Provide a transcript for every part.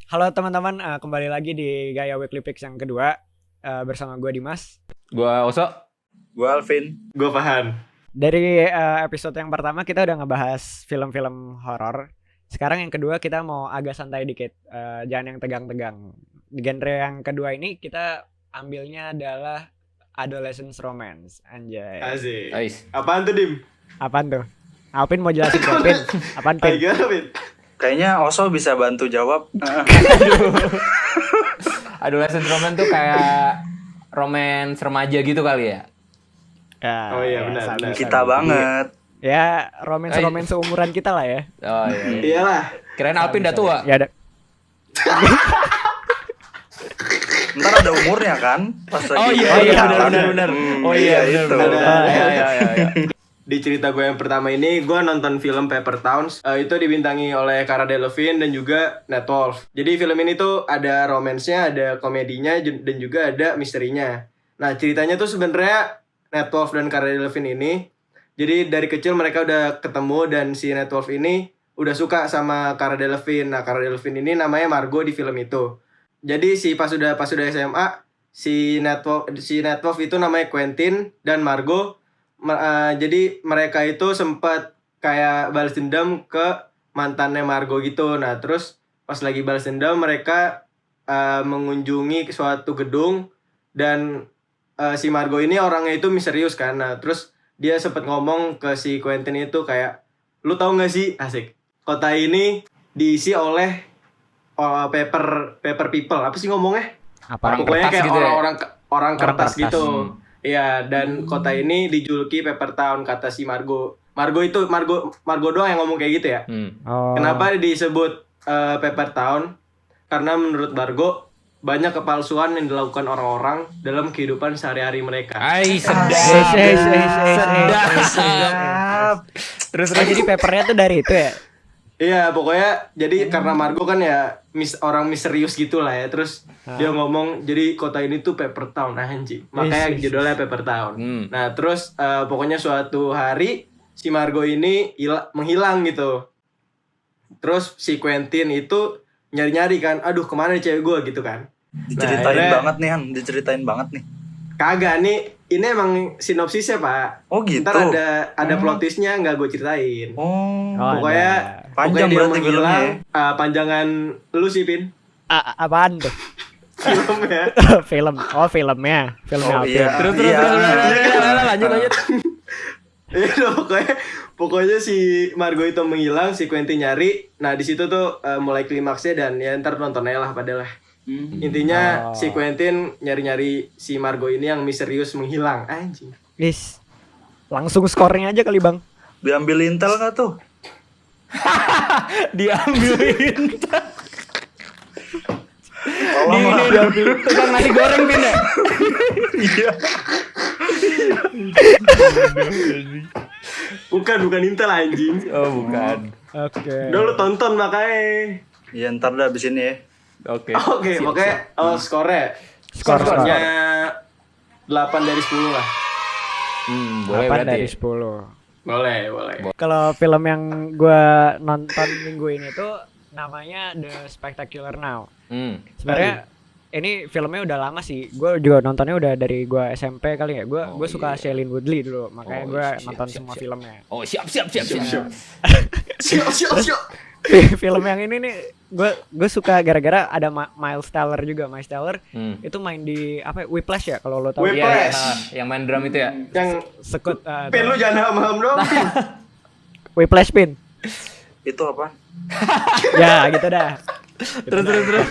Halo teman-teman, kembali lagi di Gaya Weekly Picks yang kedua bersama gue Dimas. Gua Oso. Gua Alvin. Gue Fahan. Dari episode yang pertama kita udah ngebahas film-film horor. Sekarang yang kedua kita mau agak santai dikit, jangan yang tegang-tegang. Di genre yang kedua ini kita ambilnya adalah adolescence romance. Anjay. Asik. Ais. Apaan tuh, Dim? Apaan tuh? Alvin mau jelasin ke Pin? Apaan Pin? Gimana, Pin? Kayaknya Oso bisa bantu jawab. Adolescent romance tuh kayak romance remaja gitu kali ya. Ya, Oh iya, ya, benar, sabi, benar. Kita sabi. banget. Ya, romance seumuran kita lah ya. Oh iya. Iyalah. Kirain Alvin udah tua. Ya ada. Ntar ada umurnya kan? Pas lagi. Oh iya, benar. Oh iya, itu. benar. Iya. Di cerita gue yang pertama ini, gue nonton film Paper Towns. Itu dibintangi oleh Cara Delevingne dan juga Nat Wolff. Jadi film ini tuh ada romansnya, ada komedinya, dan juga ada misterinya. Nah, ceritanya tuh sebenarnya Nat Wolff dan Cara Delevingne ini, jadi dari kecil mereka udah ketemu dan si Nat Wolff ini udah suka sama Cara Delevingne. Nah, Cara Delevingne ini namanya Margot di film itu. Jadi pas udah SMA, si Nat Wolff itu namanya Quentin dan Margot. Jadi mereka itu sempat kayak balas dendam ke mantannya Margot gitu. Nah, terus pas lagi balas dendam mereka mengunjungi suatu gedung dan si Margot ini orangnya itu misterius kan. Nah, terus dia sempat ngomong ke si Quentin itu kayak, lu tahu nggak sih, asik, kota ini diisi oleh paper people. Apa sih ngomongnya? Apa? Pokoknya kertas kayak gitu ya? orang kertas kertas. gitu. Iya, dan kota ini dijuluki Paper Town, kata si Margot. Margot doang yang ngomong kayak gitu ya. Oh. Kenapa disebut Paper Town? Karena menurut Margot banyak kepalsuan yang dilakukan orang-orang dalam kehidupan sehari-hari mereka. Ais, sedap. Sedap. Terus jadi papernya tuh dari itu ya? Iya, pokoknya jadi karena Margot kan ya orang misterius gitu lah ya. Terus dia ngomong jadi kota ini tuh Paper Town, anjing. Makanya judulnya Paper Town. Nah, terus pokoknya suatu hari si Margot ini menghilang gitu. Terus si Quentin itu nyari-nyari kan, aduh kemana nih cewek gue gitu kan. Diceritain Nah, banget nih, Han. Diceritain banget nih. Kagak nih, ini emang sinopsisnya Pak. Oh gitu. Ntar ada plot twistnya nggak gue ceritain. Oh. Pokoknya Panjang dia berarti menghilang. filmnya Panjangan lu sih Pin. Apaan tuh? Filmnya. Filmnya Oh Alvin. iya. Terus Iya. lanjut. Iya, pokoknya si Margot itu menghilang, si Quentin nyari. Nah di situ tuh mulai klimaksnya dan ya ntar nonton aja lah padahal lah. Intinya si Quentin nyari-nyari si Margot ini yang misterius menghilang. Anjing. Guys, langsung skornya aja kali bang. Diambil Intel nggak tuh? Diambilin. Tolong lah. Tukang nasi goreng pindah. Iya. Bukan Intel anjing. Oh, bukan. Oke. Udah lu tonton makanya. Iya ntar dah abis ini ya. Oke. Oke, pokoknya skornya. Skor. Skornya 8 dari 10 lah. Boleh 8 berarti. dari Ya? 10. Boleh. Kalau film yang gue nonton minggu ini tuh namanya The Spectacular Now. Sebenarnya ini filmnya udah lama sih. Gue juga nontonnya udah dari gue SMP kali ya. Gue suka Shailene Woodley dulu, makanya gue nonton semua filmnya. Oh, siap. Siap. Film yang ini nih gue suka gara-gara ada Miles Teller juga. Miles Teller itu main di apa ya, Whiplash ya kalau lo tahu. Whiplash. Iya, yang main drum itu ya. Yang Sekut Pin lu jangan ham-ham dong. Pin. Whiplash Pin. Itu apa? Ya gitu dah. Terus.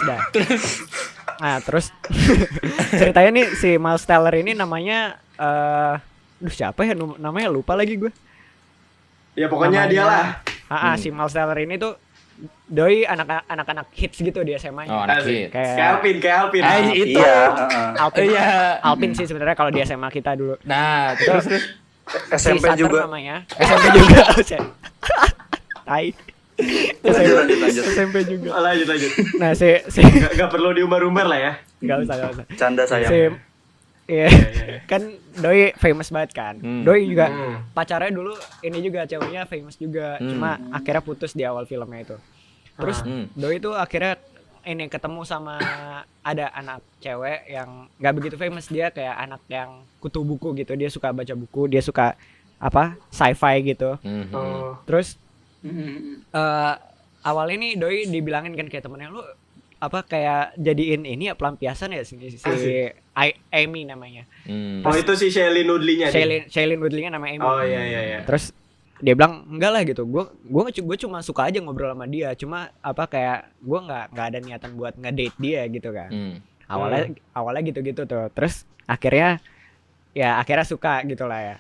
Dah. Nah terus ceritanya nih si Miles Teller ini namanya siapa ya namanya lupa lagi gue. Ya pokoknya dia lah. Si Miles Teller ini tuh doi anak-anak hits gitu di SMA-nya. Oh, anak hit. Kayak Kayak Alvin. Itu. Iya. Alpin sih sebenarnya kalau di SMA kita dulu. Nah, terus. SMP Si Sutter juga. namanya. SMP juga. Tai. Lanjut. SMP juga. Lanjut. Nah si Gak perlu diumbar-umbar lah ya. nggak usah. Canda sayang. Si Iya, kan Doi famous banget kan. Doi juga pacarnya dulu ini juga ceweknya famous juga. Cuma akhirnya putus di awal filmnya itu. Terus Doi itu akhirnya ini ketemu sama ada anak cewek yang nggak begitu famous, dia kayak anak yang kutu buku gitu, dia suka baca buku, dia suka apa sci-fi gitu. Terus awalnya nih Doi dibilangin kan kayak temennya, lu apa kayak jadiin ini ya pelampiasan ya si Amy namanya. Oh itu si Shailene Woodley-nya. Shailene Woodley-nya nama Amy. Oh iya. Terus dia bilang enggak lah gitu, gue cuma suka aja ngobrol sama dia, cuma apa kayak gue nggak ada niatan buat ngedate dia gitu kan. Awalnya gitu tuh, terus akhirnya suka gitu lah ya,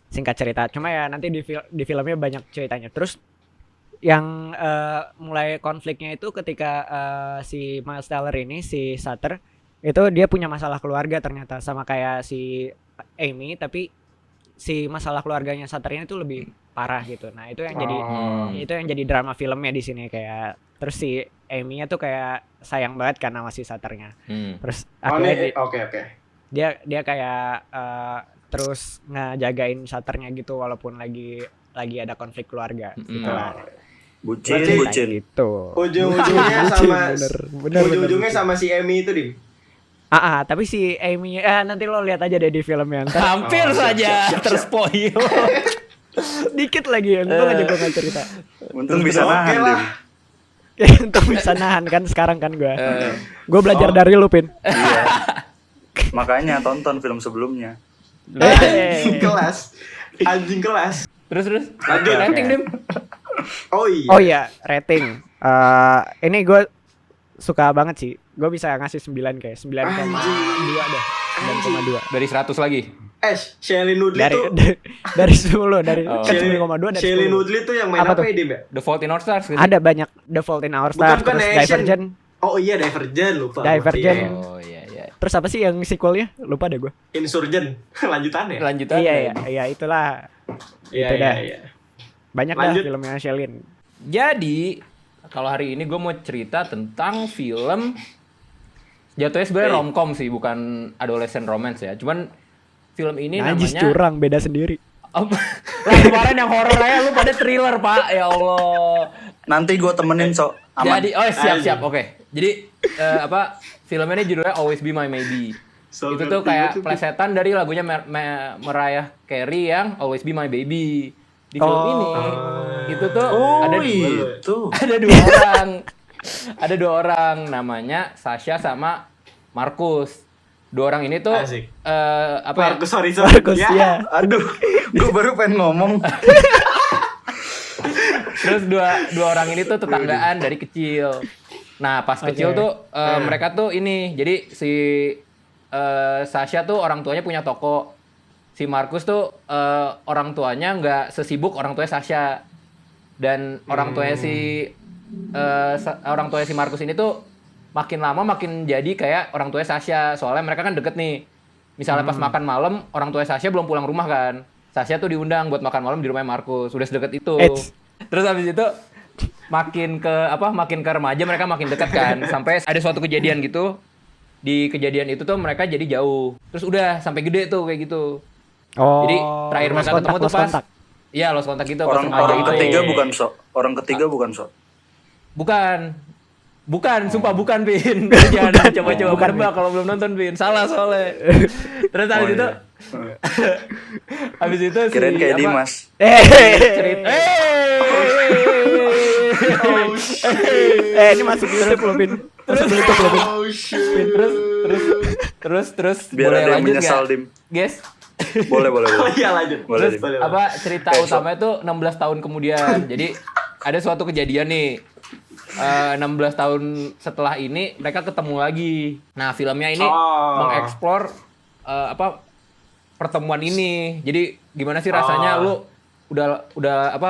singkat cerita. Cuma ya nanti di filmnya banyak ceritanya. Terus yang mulai konfliknya itu ketika si Miles Teller ini, si Sutter itu dia punya masalah keluarga ternyata sama kayak si Amy, tapi si masalah keluarganya Sutter ini tuh lebih parah gitu. Nah itu yang jadi drama filmnya di sini kayak. Terus si Amy-nya tuh kayak sayang banget karena masih Sutternya. Terus akhirnya dia kayak terus ngejagain Sutternya gitu walaupun lagi ada konflik keluarga gitu lah. Bucin gitu. Ujung-ujungnya sama bener, ujung-ujungnya sama si Amy itu, Dim. Tapi si Amy nanti lo lihat aja deh di filmnya. Hampir saja terspoil. Dikit lagi untung aja gue gak cerita. Untung bisa nahan, Dim. Untung bisa nahan kan sekarang kan gue. Gue belajar dari lu, Pin. Iya. Makanya tonton film sebelumnya. Anjing kelas. Terus Lanjut. rating Dim. Oh iya, rating. Ini gue suka banget sih. Gue bisa ngasih 9 kayak 9,2 deh. 9,2. Dari 100 lagi. Shailene Woodley tuh dari 10 dari kan 9,2 dari 10. Shailene Woodley tuh yang main apa ya, Dim ya? The Fault in Our Stars gitu. Ada banyak, The Fault in Our Stars, Bukan terus Asian. Divergent. Oh iya, Divergent lupa. Divergent. Oh iya. Terus apa sih yang sequelnya? Lupa deh gue. Insurgent. Lanjutannya. Iya, itulah. Iya. Banyak Lanjut. dah filmnya Shailene. Jadi kalau hari ini gue mau cerita tentang film jatuhnya sebenarnya romcom sih, bukan adolescent romance ya. Cuman film ini Najis namanya curang, beda sendiri. kemarin yang horor aja lu pada thriller, Pak. Ya Allah. Nanti gue temenin sok. Aman. Jadi siap. Oke. Jadi filmnya ini judulnya Always Be My Maybe. Itu tuh kayak plesetan dari lagunya Mariah Carey yang Always Be My Baby. Di film ini itu tuh ada dua orang namanya Sasha sama Marcus. Dua orang ini tuh Marcus, sorry. Marcus ya. Aduh, gue baru pengen ngomong. Terus dua orang ini tuh tetanggaan dari kecil. Nah pas kecil tuh mereka tuh ini, jadi si Sasha tuh orang tuanya punya toko. Si Marcus tuh orang tuanya nggak sesibuk orang tuanya Sasha. Dan orang tuanya si Marcus ini tuh makin lama makin jadi kayak orang tuanya Sasha. Soalnya mereka kan deket nih. Misalnya pas makan malam orang tuanya Sasha belum pulang rumah kan. Sasha tuh diundang buat makan malam di rumahnya Marcus. Udah sedekat itu. Terus habis itu makin ke remaja mereka makin dekat kan. Sampai ada suatu kejadian gitu. Di kejadian itu tuh mereka jadi jauh. Terus udah sampai gede tuh kayak gitu. Jadi terakhir mereka ketemu tuh pas iya, lost kontak gitu. Orang ketiga bukan sok. Orang ketiga bukan sok. Bukan, sumpah bukan, Pin. Jangan coba-coba nebak kalau belum nonton, Pin. Salah soalnya. Terus habis itu Kirain kayak Dimas. cerita. Ini masuk YouTube loh, Pin. Terus Biar boleh ada yang lanjut menyesal, nggak? Dim. Guys. Boleh. Oh iya, lanjut. Boleh, Terus Dim. cerita utamanya tuh 16 tahun kemudian. Jadi ada suatu kejadian nih. 16 tahun setelah ini mereka ketemu lagi. Nah, filmnya ini mengeksplor pertemuan ini. Jadi gimana sih rasanya lu udah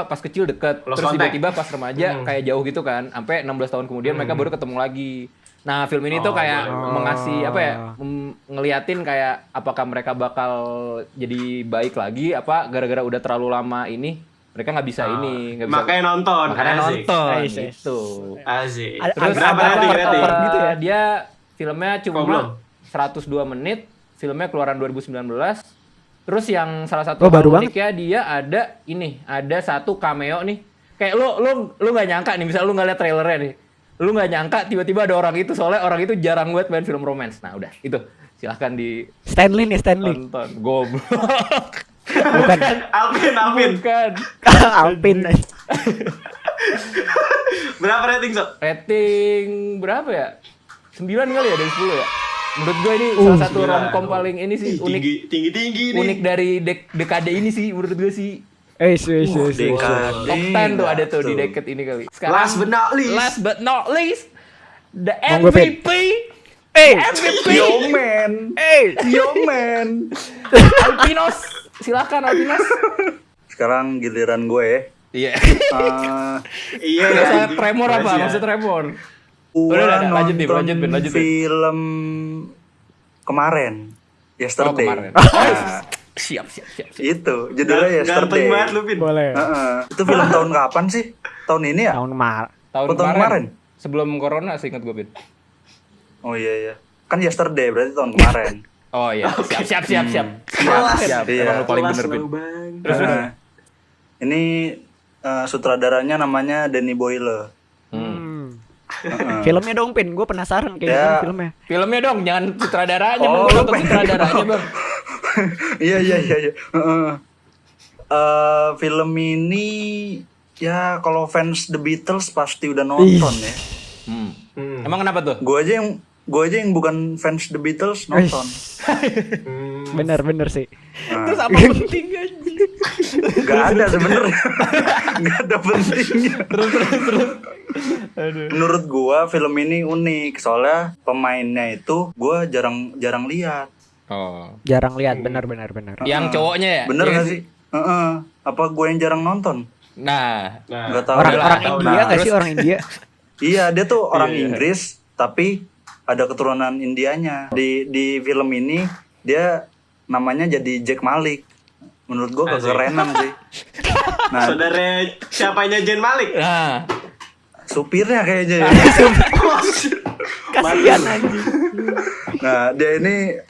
pas kecil deket, terus tiba-tiba pas remaja kayak jauh gitu kan. Sampai 16 tahun kemudian mereka baru ketemu lagi. Nah, film ini tuh kayak mengasih ngeliatin kayak apakah mereka bakal jadi baik lagi apa gara-gara udah terlalu lama ini mereka nggak bisa nggak bisa. Makanya nonton gitu. Asik. Terus berapa rating? Gitu ya? Dia filmnya cuma 102 menit, filmnya keluaran 2019. Terus yang salah satu uniknya dia ada satu cameo nih. Kayak lu nggak nyangka nih, misal lu nggak lihat trailernya nih. lu nggak nyangka tiba-tiba ada orang itu, soalnya orang itu jarang banget main film romance. Nah udah itu silahkan Stanley nih, Stanley. ditonton. Goblok. Bukan. Alvin. Bukan. Alpin. Berapa rating, Sok? Rating berapa ya? 9 kali ya dari 10 ya. Menurut gue ini salah satu 9. romcom paling ini sih unik. Tinggi nih. Unik dari dekade ini sih menurut gue sih. Dekade. Oktan tuh ada tuh di decade ini kali. Sekarang Last but not least, the Monggo, Pin. MVP. MVP. Yo man. Yo man. Alpinos. Silakan Alpinos. Sekarang giliran gue. Iya. Iya. Saya tremor apa? Maksud tremor. Udah, lanjut, film kemarin. Yesterday. Kemarin. Nah, Siap. itu judulnya Ganteng Yesterday. banget lu, Pin. Boleh. Itu film tahun kapan sih? Tahun ini ya? Tahun kemarin. Tahun Tahun kemarin? Sebelum corona seingat gue, Bin. Oh iya. Kan Yesterday berarti tahun kemarin. Oh iya. Siap. Siap. Iya. Emang lu paling bener, Bin. Terus. Ini sutradaranya namanya Danny Boyle. Filmnya dong, Pin. Gue penasaran kayak Ya. gimana filmnya. Filmnya dong, jangan sutradaranya. Oh, Bang. lu Nonton pengen- sutradaranya, Bang. Iya. Film ini ya kalau fans The Beatles pasti udah nonton ya. Emang kenapa tuh? Gue aja yang bukan fans The Beatles nonton. Bener sih. Terus apa pentingnya? Gak ada sebenarnya. Gak ada pentingnya. Terus. Menurut gua film ini unik soalnya pemainnya itu gua jarang lihat. Oh. Jarang lihat, bener. Yang cowoknya ya? Bener Yang- gak sih? Apa gua yang jarang nonton? Nah, Gak tahu. Orang Nah, India nggak sih, orang India? Iya, dia tuh orang Inggris tapi ada keturunan Indianya. Di film ini dia namanya jadi Jack Malik. Menurut gua kekerenan sih. Nah, Saudara siapanya Jen Malik? nah. supirnya kayaknya ya. Kasihan anjing. Nah, dia ini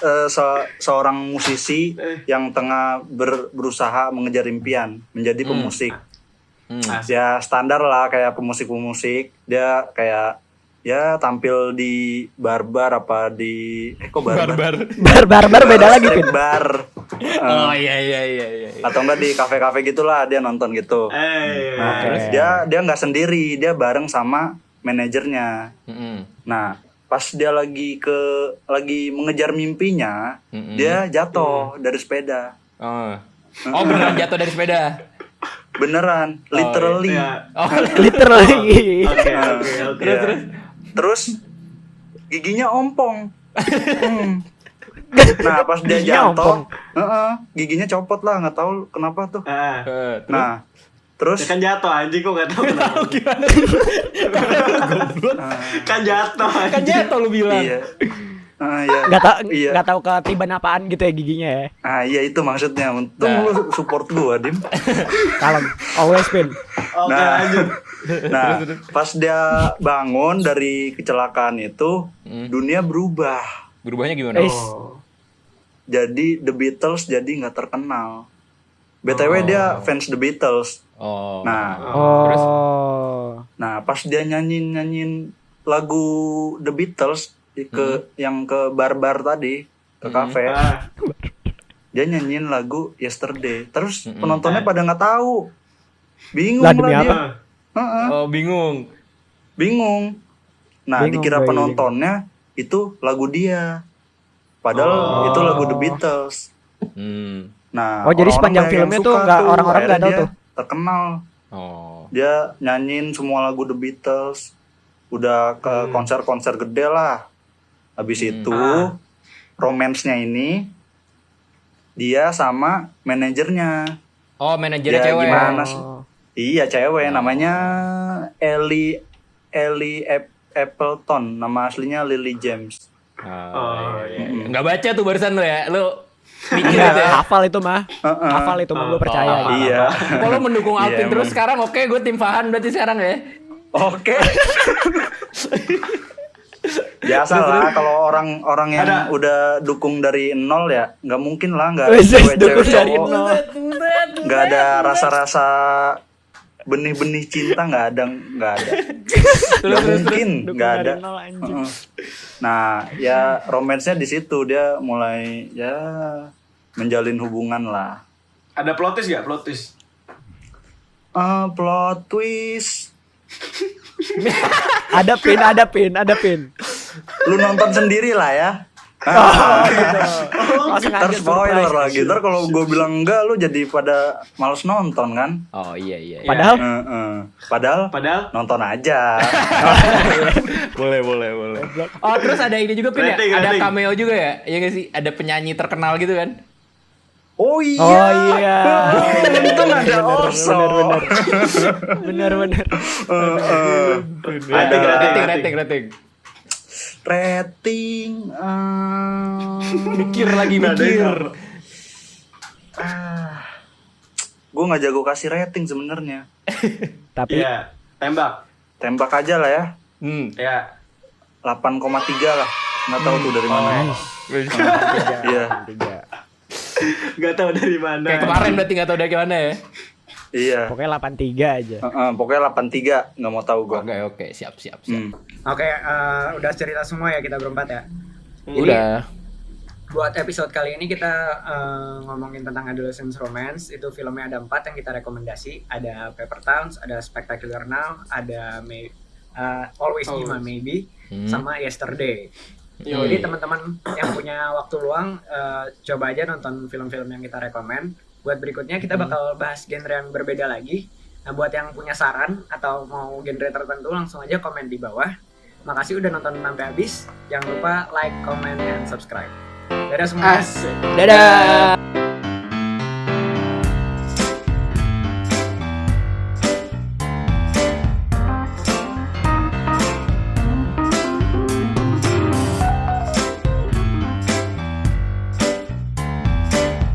seorang musisi yang tengah berusaha mengejar impian menjadi pemusik. Ya standar lah kayak pemusik-pemusik. Dia kayak ya tampil di bar-bar apa di kok bar-bar? Barbar beda lagi, Pin. Strip bar. Oh iya. Atau enggak di kafe-kafe gitulah dia nonton gitu. Nah, dia nggak sendiri, dia bareng sama manajernya. Nah, pas dia lagi mengejar mimpinya, dia jatuh dari sepeda. Oh beneran jatuh dari sepeda. Beneran, literally. Oh, Literally. Oke. Terus giginya ompong. Nah, pas dia Giginya jatuh, giginya copot lah, nggak tahu kenapa tuh. Nah, terus kan jatuh anjing kok nggak tahu kenapa. gimana? Kan jatuh. Kan jatuh lu bilang. iya. Iya. Nggak tahu ketiban apaan gitu ya giginya ya. Iya itu maksudnya. Untung lu support gua, Dim. Kalem. Always, Pin. Oke, Nah. lanjut. Nah, pas dia bangun dari kecelakaan itu, dunia berubah. Berubahnya gimana? Jadi The Beatles jadi nggak terkenal. BTW dia fans The Beatles. Oh. Nah, Terus? nah pas dia nyanyiin lagu The Beatles yang ke bar-bar tadi, ke kafe. Dia nyanyiin lagu Yesterday. Terus penontonnya pada nggak tahu. Bingung Lah, lah demi dia. apa? Oh bingung. Bingung. Nah, Bingung, dikira gue penontonnya itu lagu dia. Padahal itu lagu The Beatles. Nah, Oh, jadi orang-orang sepanjang banyak filmnya yang tuh suka nggak orang-orang akhirnya nggak tahu dia tuh. terkenal. Oh. Dia nyanyiin semua lagu The Beatles. Udah ke konser-konser gede lah. Habis itu romance-nya ini dia sama manajernya. Oh manajernya Ya, cewek. gimana sih? Iya, cewek namanya Ellie Appleton. Nama aslinya Lily James. Iya. Nggak baca tuh barusan lu ya. Lu mikir Iya, gitu ya. hafal itu mah. Hafal itu mah, gue percaya. gitu. Iya. Kalau mendukung Alvin Iya, terus emang. sekarang oke gue tim Fahan berarti sekarang ya. Oke. Biasa lah kalau orang yang udah dukung dari nol ya nggak mungkin lah nggak Wes, cewek-cewek dukung dari cowok nol. nggak ada rasa-rasa benih-benih cinta nggak ada. Nggak mungkin nggak ada. Nah, ya romansnya di situ dia mulai ya menjalin hubungan lah. Ada plot twist gak? Plot twist? Plot twist. Ada pin. Lu nonton sendiri lah ya. Langsung Ntar aja spoiler surprise. lagi. Ntar kalau gue bilang enggak, lu jadi pada males nonton kan? Oh iya. Padahal Padahal nonton aja. boleh. Oh, terus ada ini juga Pin ya? Rating, Ada rating. cameo juga ya? Iya nggak sih? Ada penyanyi terkenal gitu kan? Oh iya. Untung ada Oso. Bener. Rating. Rating. Mikir lagi. Gue nggak jago kasih rating sebenarnya. Tapi Iya. Tembak aja lah ya. ya. 8,3 lah. Nggak tahu tuh dari mana. Iya. Gak tahu dari mana. Kayak kemarin berarti nggak tahu dari mana ya? Iya. pokoknya 83 aja. Pokoknya 83, nggak mau tahu gue. Oke, siap. Oke, udah cerita semua ya kita berempat ya. Udah. Buat episode kali ini kita ngomongin tentang adolescence romance. Itu filmnya ada 4 yang kita rekomendasi. Ada Paper Towns, ada Spectacular Now, ada Always Be My Maybe, sama Yesterday. Jadi teman-teman yang punya waktu luang, coba aja nonton film-film yang kita rekomen. Buat berikutnya kita bakal bahas genre yang berbeda lagi. Nah, buat yang punya saran atau mau genre tertentu langsung aja komen di bawah. Makasih udah nonton sampai habis. Jangan lupa like, comment, and subscribe. Dadah semua. Dadah.